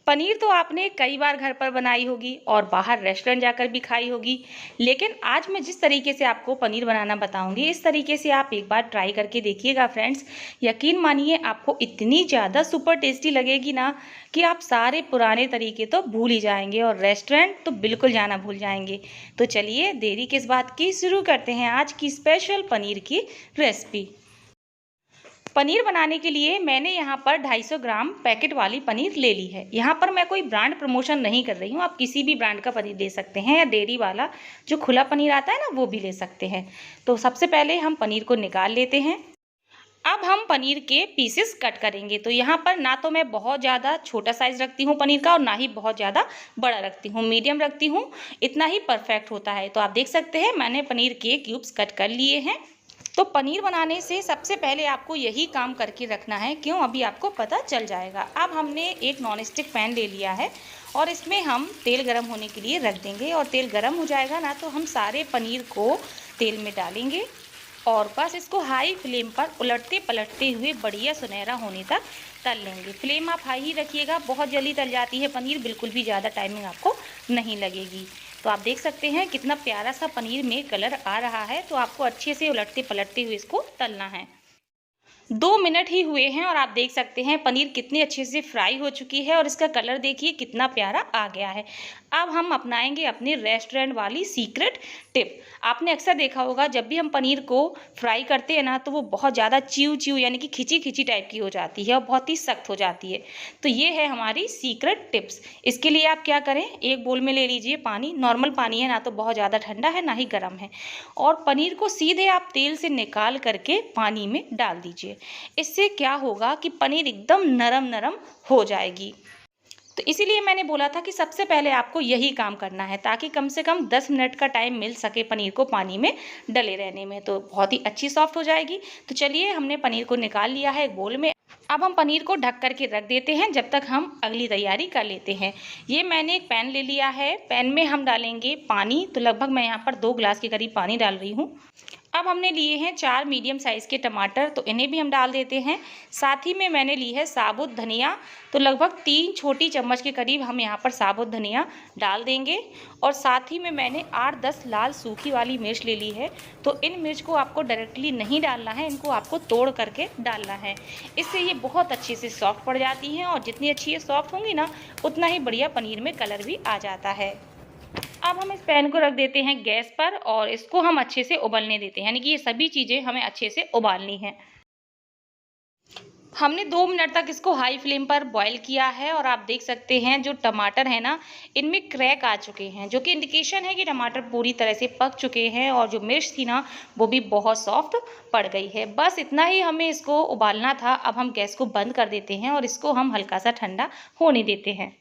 पनीर तो आपने कई बार घर पर बनाई होगी और बाहर रेस्टोरेंट जाकर भी खाई होगी, लेकिन आज मैं जिस तरीके से आपको पनीर बनाना बताऊंगी, इस तरीके से आप एक बार ट्राई करके देखिएगा फ्रेंड्स। यकीन मानिए आपको इतनी ज़्यादा सुपर टेस्टी लगेगी ना कि आप सारे पुराने तरीके तो भूल ही जाएंगे और रेस्टोरेंट तो बिल्कुल जाना भूल जाएंगे। तो चलिए देरी किस बात की, शुरू करते हैं आज की स्पेशल पनीर की रेसिपी। पनीर बनाने के लिए मैंने यहाँ पर 250 ग्राम पैकेट वाली पनीर ले ली है। यहाँ पर मैं कोई ब्रांड प्रमोशन नहीं कर रही हूँ, आप किसी भी ब्रांड का पनीर ले सकते हैं या डेयरी वाला जो खुला पनीर आता है ना वो भी ले सकते हैं। तो सबसे पहले हम पनीर को निकाल लेते हैं। अब हम पनीर के पीसेस कट करेंगे। तो यहाँ पर ना तो मैं बहुत ज़्यादा छोटा साइज़ रखती हूँ पनीर का और ना ही बहुत ज़्यादा बड़ा रखती हूँ, मीडियम रखती हूँ, इतना ही परफेक्ट होता है। तो आप देख सकते हैं मैंने पनीर के क्यूब्स कट कर लिए हैं। तो पनीर बनाने से सबसे पहले आपको यही काम करके रखना है, क्यों अभी आपको पता चल जाएगा। अब हमने एक नॉनस्टिक पैन ले लिया है और इसमें हम तेल गरम होने के लिए रख देंगे और तेल गरम हो जाएगा ना तो हम सारे पनीर को तेल में डालेंगे और बस इसको हाई फ्लेम पर उलटते पलटते हुए बढ़िया सुनहरा होने तक तल लेंगे। फ्लेम आप हाई ही रखिएगा, बहुत जल्दी तल जाती है पनीर, बिल्कुल भी ज़्यादा टाइमिंग आपको नहीं लगेगी। तो आप देख सकते हैं कितना प्यारा सा पनीर में कलर आ रहा है। तो आपको अच्छे से उलटते पलटते हुए इसको तलना है। 2 मिनट ही हुए हैं और आप देख सकते हैं पनीर कितनी अच्छे से फ्राई हो चुकी है और इसका कलर देखिए कितना प्यारा आ गया है। अब हम अपनाएंगे अपनी रेस्टोरेंट वाली सीक्रेट टिप। आपने अक्सर देखा होगा जब भी हम पनीर को फ्राई करते हैं ना तो वो बहुत ज़्यादा च्यू च्यू यानी कि खिंची खिंची टाइप की हो जाती है और बहुत ही सख्त हो जाती है। तो ये है हमारी सीक्रेट टिप्स। इसके लिए आप क्या करें, एक बोल में ले लीजिए पानी, नॉर्मल पानी है, ना तो बहुत ज़्यादा ठंडा है ना ही गर्म है, और पनीर को सीधे आप तेल से निकाल करके पानी में डाल दीजिए। इससे क्या होगा कि पनीर एकदम नरम नरम हो जाएगी। तो इसीलिए मैंने बोला था कि सबसे पहले आपको यही काम करना है ताकि कम से कम 10 मिनट का टाइम मिल सके पनीर को पानी में डले रहने में, तो बहुत ही अच्छी सॉफ्ट हो जाएगी। तो चलिए हमने पनीर को निकाल लिया है एक बोल में। अब हम पनीर को ढक करके रख देते हैं जब तक हम अगली तैयारी कर लेते हैं। ये मैंने एक पैन ले लिया है, पैन में हम डालेंगे पानी। तो लगभग मैं यहाँ पर 2 गिलास के करीब पानी डाल रही हूँ। अब हमने लिए हैं 4 मीडियम साइज़ के टमाटर, तो इन्हें भी हम डाल देते हैं। साथ ही में मैंने ली है साबुत धनिया, तो लगभग 3 छोटी चम्मच के करीब हम यहाँ पर साबुत धनिया डाल देंगे। और साथ ही में मैंने 8-10 लाल सूखी वाली मिर्च ले ली है। तो इन मिर्च को आपको डायरेक्टली नहीं डालना है, इनको आपको तोड़ करके डालना है। इससे ये बहुत अच्छे से सॉफ्ट पड़ जाती हैं और जितनी अच्छी ये सॉफ्ट होंगी ना उतना ही बढ़िया पनीर में कलर भी आ जाता है। अब हम इस पैन को रख देते हैं गैस पर और इसको हम अच्छे से उबलने देते हैं, यानी कि ये सभी चीज़ें हमें अच्छे से उबालनी हैं। हमने 2 मिनट तक इसको हाई फ्लेम पर बॉईल किया है और आप देख सकते हैं जो टमाटर है ना इनमें क्रैक आ चुके हैं, जो कि इंडिकेशन है कि टमाटर पूरी तरह से पक चुके हैं और जो मिर्च थी ना वो भी बहुत सॉफ्ट पड़ गई है। बस इतना ही हमें इसको उबालना था। अब हम गैस को बंद कर देते हैं और इसको हम हल्का सा ठंडा होने देते हैं।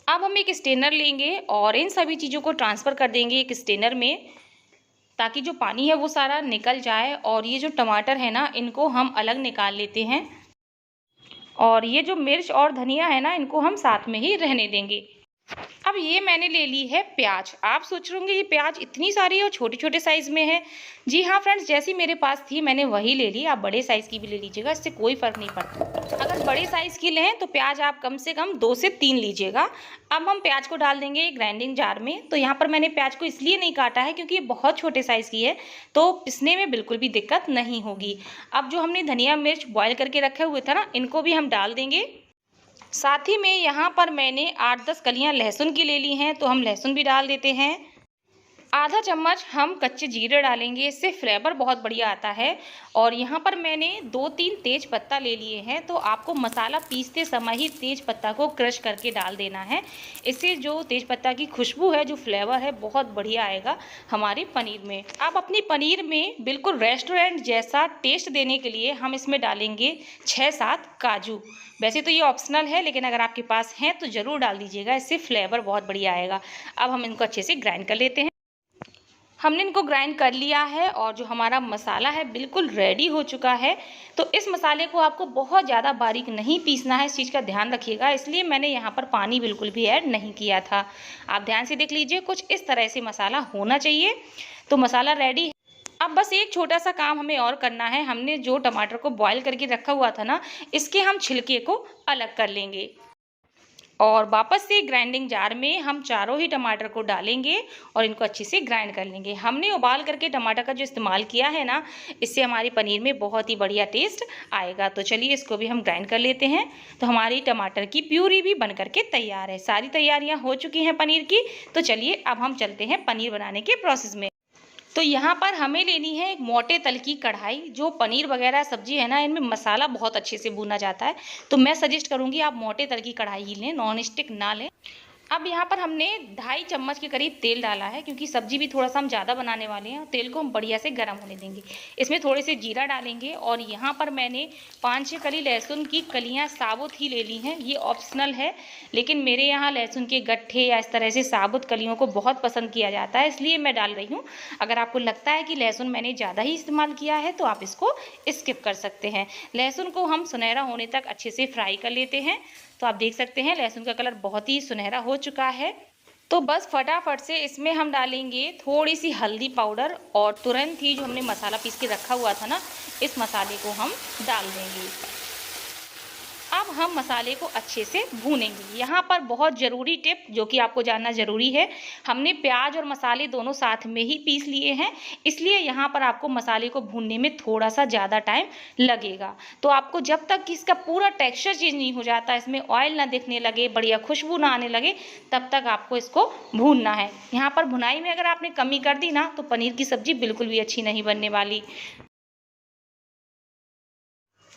अब हम एक स्ट्रेनर लेंगे और इन सभी चीज़ों को ट्रांसफ़र कर देंगे एक स्ट्रेनर में, ताकि जो पानी है वो सारा निकल जाए। और ये जो टमाटर है ना इनको हम अलग निकाल लेते हैं और ये जो मिर्च और धनिया है ना इनको हम साथ में ही रहने देंगे। अब ये मैंने ले ली है प्याज। आप सोच रहे होंगे ये प्याज इतनी सारी और छोटे छोटे साइज़ में है। जी हाँ फ्रेंड्स, जैसी मेरे पास थी मैंने वही ले ली। आप बड़े साइज़ की भी ले लीजिएगा, इससे कोई फ़र्क नहीं पड़ता। अगर बड़े साइज़ की लें तो प्याज आप कम से कम 2 से 3 लीजिएगा। अब हम प्याज को डाल देंगे ग्राइंडिंग जार में। तो यहाँ पर मैंने प्याज को इसलिए नहीं काटा है क्योंकि ये बहुत छोटे साइज़ की है, तो पिसने में बिल्कुल भी दिक्कत नहीं होगी। अब जो हमने धनिया मिर्च बॉयल करके रखे हुए थे ना इनको भी हम डाल देंगे। साथ ही में यहाँ पर मैंने 8-10 कलियां लहसुन की ले ली हैं, तो हम लहसुन भी डाल देते हैं। आधा चम्मच हम कच्चे जीरे डालेंगे, इससे फ्लेवर बहुत बढ़िया आता है। और यहाँ पर मैंने 2-3 तेज पत्ता ले लिए हैं, तो आपको मसाला पीसते समय ही तेज पत्ता को क्रश करके डाल देना है। इससे जो तेज पत्ता की खुशबू है, जो फ्लेवर है, बहुत बढ़िया आएगा हमारे पनीर में। अब अपनी पनीर में बिल्कुल रेस्टोरेंट जैसा टेस्ट देने के लिए हम इसमें डालेंगे 6-7 काजू। वैसे तो ये ऑप्शनल है, लेकिन अगर आपके पास हैं तो ज़रूर डाल दीजिएगा, इससे फ्लेवर बहुत बढ़िया आएगा। अब हम इनको अच्छे से ग्राइंड कर लेते हैं। हमने इनको ग्राइंड कर लिया है और जो हमारा मसाला है बिल्कुल रेडी हो चुका है। तो इस मसाले को आपको बहुत ज़्यादा बारीक नहीं पीसना है, इस चीज़ का ध्यान रखिएगा। इसलिए मैंने यहाँ पर पानी बिल्कुल भी ऐड नहीं किया था। आप ध्यान से देख लीजिए, कुछ इस तरह से मसाला होना चाहिए। तो मसाला रेडी है। अब बस एक छोटा सा काम हमें और करना है। हमने जो टमाटर को बॉयल करके रखा हुआ था ना, इसके हम छिलके को अलग कर लेंगे और वापस से ग्राइंडिंग जार में हम चारों ही टमाटर को डालेंगे और इनको अच्छे से ग्राइंड कर लेंगे। हमने उबाल करके टमाटर का जो इस्तेमाल किया है ना, इससे हमारी पनीर में बहुत ही बढ़िया टेस्ट आएगा। तो चलिए इसको भी हम ग्राइंड कर लेते हैं। तो हमारी टमाटर की प्यूरी भी बन करके तैयार है। सारी तैयारियाँ हो चुकी हैं पनीर की। तो चलिए अब हम चलते हैं पनीर बनाने के प्रोसेस में। तो यहाँ पर हमें लेनी है एक मोटे तल की कढ़ाई। जो पनीर वगैरह सब्जी है ना, इनमें मसाला बहुत अच्छे से भुना जाता है, तो मैं सजेस्ट करूँगी आप मोटे तल की कढ़ाई ही लें, नॉन स्टिक ना लें। अब यहाँ पर हमने 2.5 चम्मच के करीब तेल डाला है, क्योंकि सब्जी भी थोड़ा सा हम ज़्यादा बनाने वाले हैं। तेल को हम बढ़िया से गर्म होने देंगे। इसमें थोड़े से जीरा डालेंगे और यहाँ पर मैंने 5-6 कली लहसुन की कलियाँ साबुत ही ले ली हैं। ये ऑप्शनल है, लेकिन मेरे यहाँ लहसुन के गट्ठे या इस तरह से साबुत कलियों को बहुत पसंद किया जाता है, इसलिए मैं डाल रही हूँ। अगर आपको लगता है कि लहसुन मैंने ज़्यादा ही इस्तेमाल किया है तो आप इसको स्किप कर सकते हैं। लहसुन को हम सुनहरा होने तक अच्छे से फ्राई कर लेते हैं। तो आप देख सकते हैं लहसुन का कलर बहुत ही सुनहरा हो चुका है। तो बस फटाफट से इसमें हम डालेंगे थोड़ी सी हल्दी पाउडर और तुरंत ही जो हमने मसाला पीस के रखा हुआ था ना, इस मसाले को हम डाल देंगे। अब हम मसाले को अच्छे से भूनेंगे। यहाँ पर बहुत ज़रूरी टिप जो कि आपको जानना ज़रूरी है, हमने प्याज और मसाले दोनों साथ में ही पीस लिए हैं, इसलिए यहाँ पर आपको मसाले को भूनने में थोड़ा सा ज़्यादा टाइम लगेगा। तो आपको जब तक कि इसका पूरा टेक्सचर चेंज नहीं हो जाता, इसमें ऑयल ना दिखने लगे, बढ़िया खुशबू ना आने लगे, तब तक आपको इसको भूनना है। यहाँ पर भुनाई में अगर आपने कमी कर दी ना, तो पनीर की सब्ज़ी बिल्कुल भी अच्छी नहीं बनने वाली।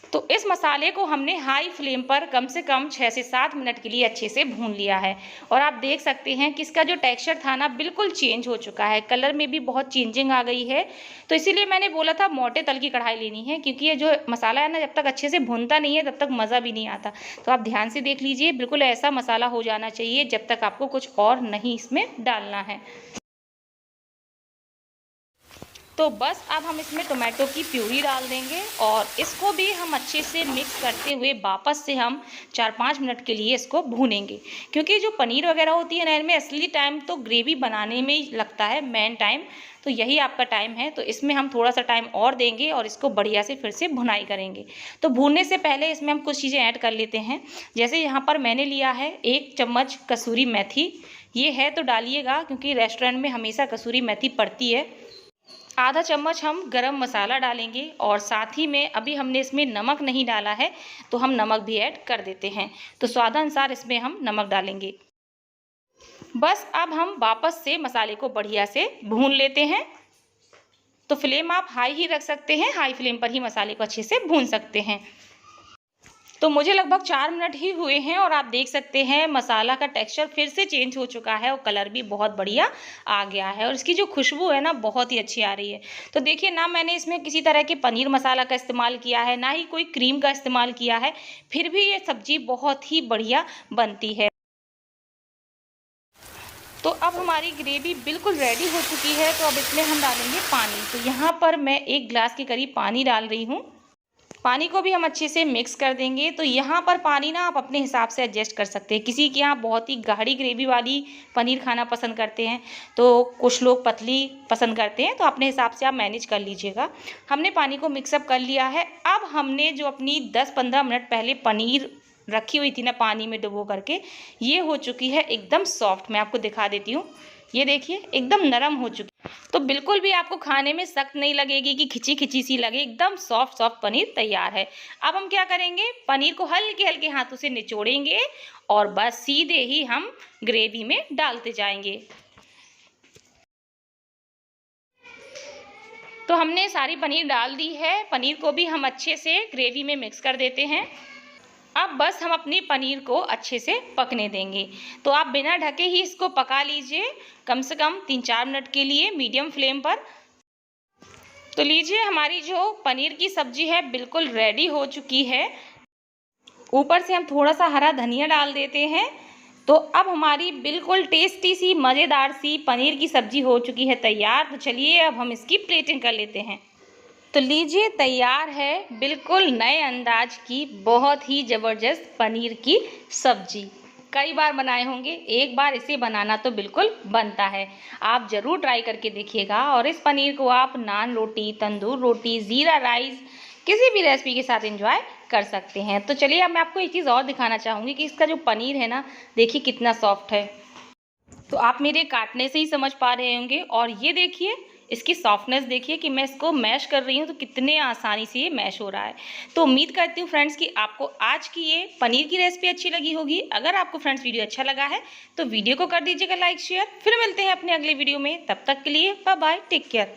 तो इस मसाले को हमने हाई फ्लेम पर कम से कम 6 से 7 मिनट के लिए अच्छे से भून लिया है। और आप देख सकते हैं कि इसका जो टेक्सचर था ना, बिल्कुल चेंज हो चुका है, कलर में भी बहुत चेंजिंग आ गई है। तो इसीलिए मैंने बोला था मोटे तल की कढ़ाई लेनी है, क्योंकि ये जो मसाला है ना, जब तक अच्छे से भूनता नहीं है तब तक मज़ा भी नहीं आता। तो आप ध्यान से देख लीजिए, बिल्कुल ऐसा मसाला हो जाना चाहिए जब तक आपको कुछ और नहीं इसमें डालना है। तो बस अब हम इसमें टोमेटो की प्यूरी डाल देंगे और इसको भी हम अच्छे से मिक्स करते हुए वापस से हम 4-5 मिनट के लिए इसको भूनेंगे। क्योंकि जो पनीर वगैरह होती है ना, इनमें असली टाइम तो ग्रेवी बनाने में ही लगता है, मेन टाइम तो यही आपका टाइम है। तो इसमें हम थोड़ा सा टाइम और देंगे और इसको बढ़िया से फिर से भुनाई करेंगे। तो भूनने से पहले इसमें हम कुछ चीज़ें ऐड कर लेते हैं। जैसे यहाँ पर मैंने लिया है 1 चम्मच कसूरी मेथी। ये है तो डालिएगा, क्योंकि रेस्टोरेंट में हमेशा कसूरी मेथी पड़ती है। आधा चम्मच हम गरम मसाला डालेंगे और साथ ही में अभी हमने इसमें नमक नहीं डाला है, तो हम नमक भी ऐड कर देते हैं। तो स्वादानुसार इसमें हम नमक डालेंगे। बस अब हम वापस से मसाले को बढ़िया से भून लेते हैं। तो फ्लेम आप हाई ही रख सकते हैं, हाई फ्लेम पर ही मसाले को अच्छे से भून सकते हैं। तो मुझे लगभग 4 मिनट ही हुए हैं और आप देख सकते हैं मसाला का टेक्सचर फिर से चेंज हो चुका है और कलर भी बहुत बढ़िया आ गया है और इसकी जो खुशबू है ना, बहुत ही अच्छी आ रही है। तो देखिए ना, मैंने इसमें किसी तरह के पनीर मसाला का इस्तेमाल किया है, ना ही कोई क्रीम का इस्तेमाल किया है, फिर भी ये सब्जी बहुत ही बढ़िया बनती है। तो अब हमारी ग्रेवी बिल्कुल रेडी हो चुकी है। तो अब इसमें हम डालेंगे पानी। तो यहाँ पर मैं 1 गिलास के करीब पानी डाल रही हूँ। पानी को भी हम अच्छे से मिक्स कर देंगे। तो यहाँ पर पानी ना आप अपने हिसाब से एडजस्ट कर सकते हैं। किसी के यहाँ बहुत ही गाढ़ी ग्रेवी वाली पनीर खाना पसंद करते हैं, तो कुछ लोग पतली पसंद करते हैं, तो अपने हिसाब से आप मैनेज कर लीजिएगा। हमने पानी को मिक्सअप कर लिया है। अब हमने जो अपनी 10-15 मिनट पहले पनीर रखी हुई थी ना, पानी में डुबो करके, ये हो चुकी है एकदम सॉफ्ट। मैं आपको दिखा देती हूँ, ये देखिए एकदम नरम हो चुकी। तो बिल्कुल भी आपको खाने में सख्त नहीं लगेगी कि खिंची खिंची सी लगे, एकदम सॉफ्ट सॉफ्ट पनीर तैयार है। अब हम क्या करेंगे, पनीर को हल्के हल्के हाथों से निचोड़ेंगे और बस सीधे ही हम ग्रेवी में डालते जाएंगे। तो हमने सारी पनीर डाल दी है। पनीर को भी हम अच्छे से ग्रेवी में मिक्स कर देते हैं। अब बस हम अपनी पनीर को अच्छे से पकने देंगे। तो आप बिना ढके ही इसको पका लीजिए, कम से कम 3-4 मिनट के लिए मीडियम फ्लेम पर। तो लीजिए, हमारी जो पनीर की सब्जी है बिल्कुल रेडी हो चुकी है। ऊपर से हम थोड़ा सा हरा धनिया डाल देते हैं। तो अब हमारी बिल्कुल टेस्टी सी मज़ेदार सी पनीर की सब्जी हो चुकी है तैयार। तो चलिए अब हम इसकी प्लेटिंग कर लेते हैं। तो लीजिए, तैयार है बिल्कुल नए अंदाज की बहुत ही ज़बरदस्त पनीर की सब्जी। कई बार बनाए होंगे, एक बार इसे बनाना तो बिल्कुल बनता है। आप ज़रूर ट्राई करके देखिएगा। और इस पनीर को आप नान रोटी, तंदूर रोटी, ज़ीरा राइस, किसी भी रेसिपी के साथ एंजॉय कर सकते हैं। तो चलिए अब मैं आपको एक चीज़ और दिखाना चाहूँगी कि इसका जो पनीर है ना, देखिए कितना सॉफ्ट है। तो आप मेरे काटने से ही समझ पा रहे होंगे, और ये देखिए इसकी सॉफ्टनेस देखिए कि मैं इसको मैश कर रही हूँ तो कितने आसानी से ये मैश हो रहा है। तो उम्मीद करती हूँ फ्रेंड्स कि आपको आज की ये पनीर की रेसिपी अच्छी लगी होगी। अगर आपको फ्रेंड्स वीडियो अच्छा लगा है तो वीडियो को कर दीजिएगा लाइक शेयर। फिर मिलते हैं अपने अगले वीडियो में, तब तक के लिए बाय बाय, टेक केयर।